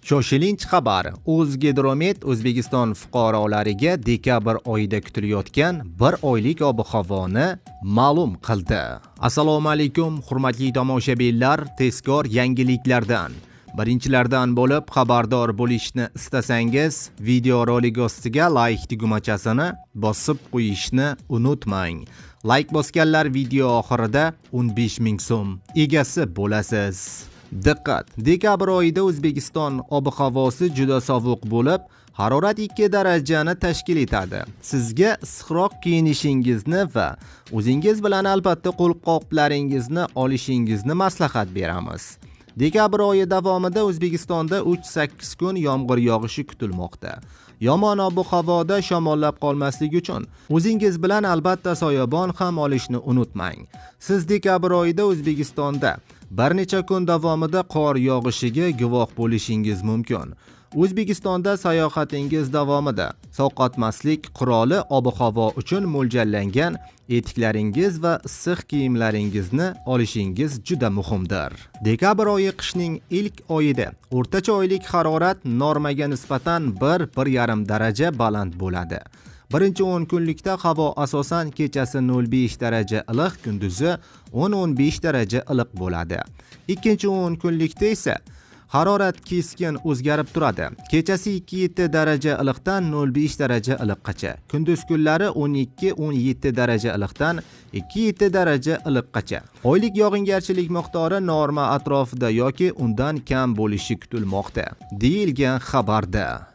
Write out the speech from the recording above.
Shoshilinch xabar. O'zgidromet O'zbekiston fuqarolariga dekabr oyida kutilayotgan 1 oylik ob-havoni ma'lum qildi. Assalomu alaykum, hurmatli tomoshabinlar, tezkor yangiliklardan birinchilardan bo'lib xabardor bo'lishni istasangiz, videorolik ostiga like tugmachasini bosib qo'yishni unutmang. Like bosganlar video oxirida 15 ming so'm egasi bo'lasiz. Diqqat! Dekabr oyida O'zbekiston ob-havosi juda sovuq bo'lib, harorat 2 darajani tashkil etadi. Sizga issiqroq kiyinishingizni va o'zingiz bilan albatta qo'lqoplaringizni olishingizni maslahat beramiz. Dekabr oyi davomida O'zbekistonda 3-8 kun yomg'ir yog'ishi kutilmoqda. Yomon ob-havoda shamollab qolmasligi uchun o'zingiz bilan albatta soyabon ham olishni unutmang. Siz dekabr oyida O'zbekistonda bir necha kun davomida qor yog'ishiga guvoh bo'lishingiz mumkin. O'zbekistonda sayohatingiz davomida sovqotmaslik quroli ob-havo uchun mo'ljallangan etiklaringiz va issiq kiyimlaringizni olishingiz juda muhimdir. Dekabr oyi qishning ilk oyida o'rtacha oylik harorat normaga nisbatan 1-1,5 daraja baland bo'ladi. Birinchi 10 kunlikda havo asosan kechasi 0,5 daraja iliq, kunduzi 10-15 daraja iliq bo'ladi. Ikkinchi 10 kunlikda esa harorat keskin o'zgarib turadi. Kechasi 2-7 daraja iliqdan 0,5 daraja iliqqacha, kunduz kunlari 12-17 daraja iliqdan 2-7 daraja iliqqacha. Oylik yog'ingarchilik miqdori norma atrofida yoki undan kam bo'lishi kutilmoqda, deyilgan xabarda.